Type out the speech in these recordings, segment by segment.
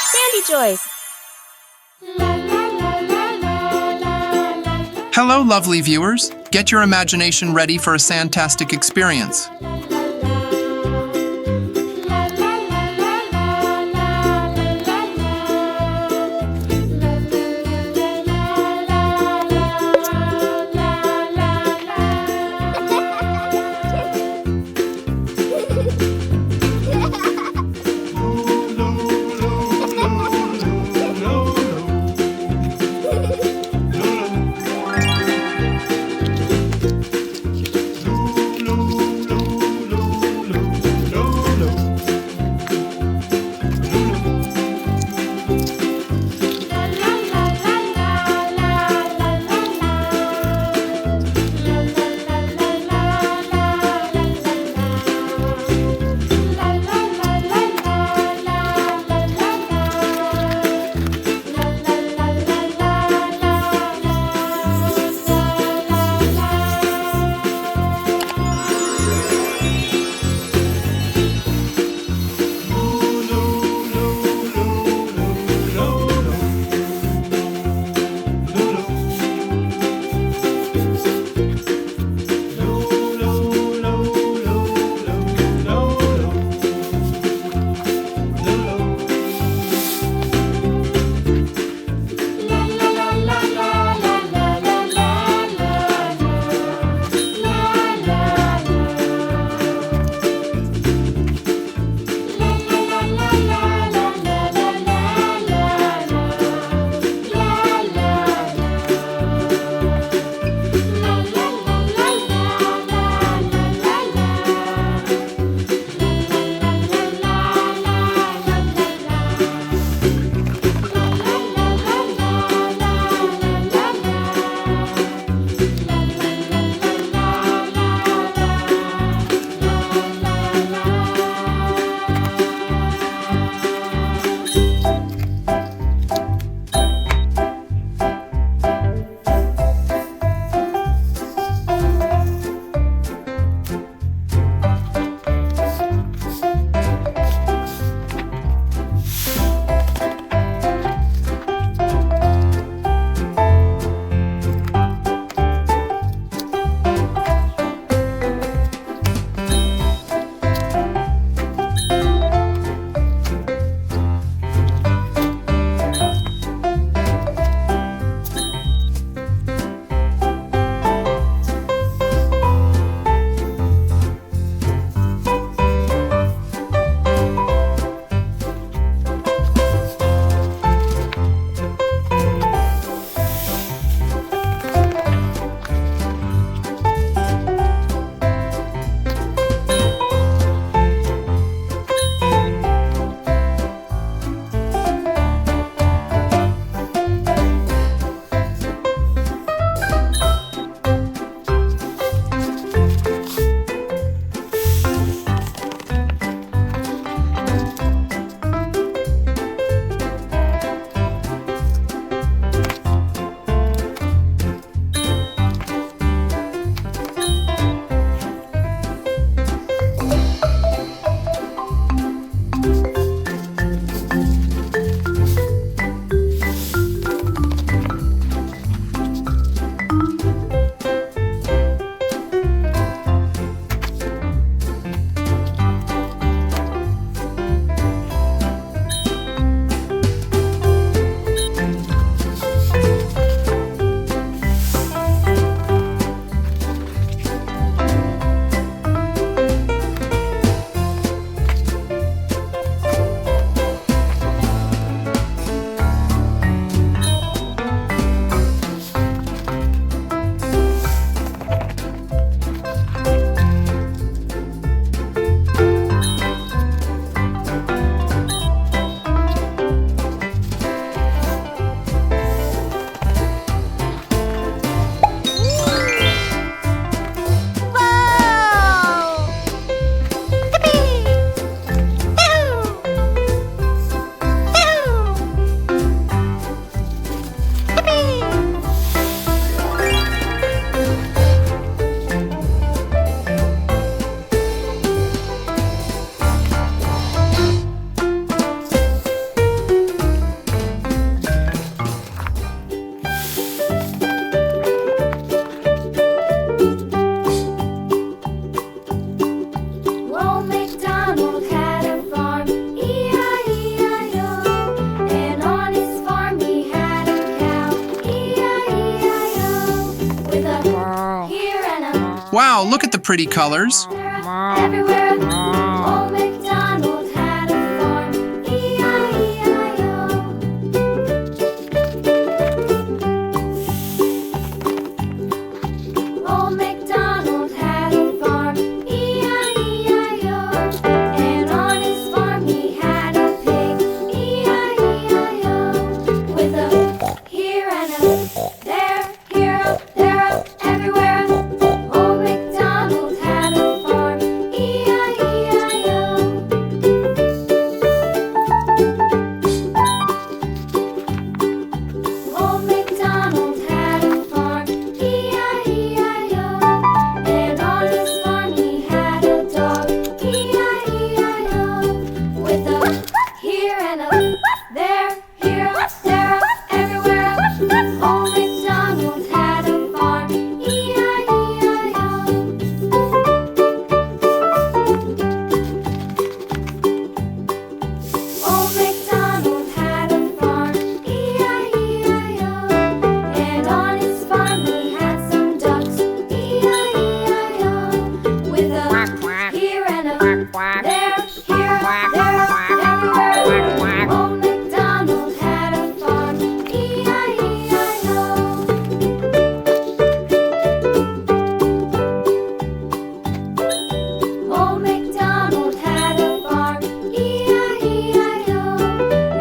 Sandy Joys. Hello, lovely viewers. Get your imagination ready for a fantastic experience. Wow, look at the pretty colors. Everywhere, old MacDonald had a farm. E-I-E-I-O. Old MacDonald had a farm. E-I-E-I-O. And on his farm he had a pig. E-I-E-I-O. With a here and a there, here, up, there, up, everywhere. Old MacDonald had a farm. E-I-E-I-O. Old MacDonald had a farm. E-I-E-I-O. And on his farm he had a dog. E-I-E-I-O. With a here and a there, here, there, everywhere. Old MacDonald had a farm. E-I-E-I-O. Old MacDonald had a farm. E-I-E-I-O. And on his farm he had some ducks. E-I-E-I-O. With a here and a there, here, there, everywhere. Old MacDonald had a farm. E-I-E-I-O. Old MacDonald had a farm. E-I-E-I-O.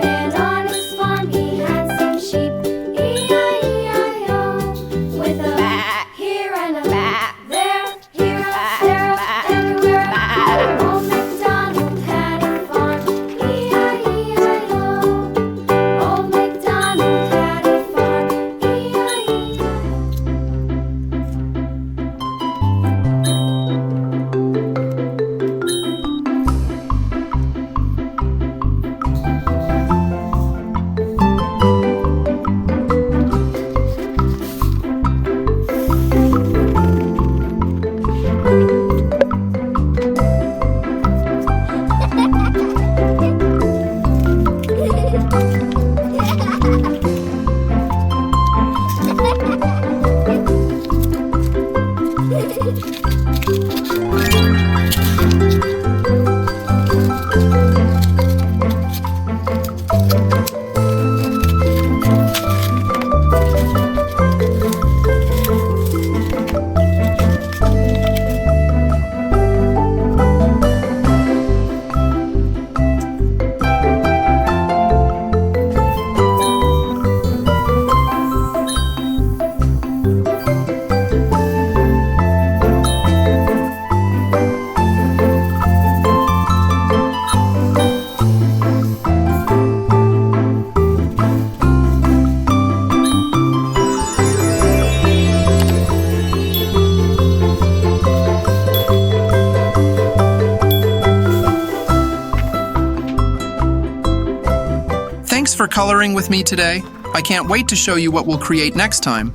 And on his farm he had some sheep. E-I-E-I-O. With a here and a there, here, there, everywhere. Old MacDonald had a farm. E-I-E-I-O. Old MacDonald had a farm. E-I-E-I-O. Thanks for coloring with me today. I can't wait to show you what we'll create next time.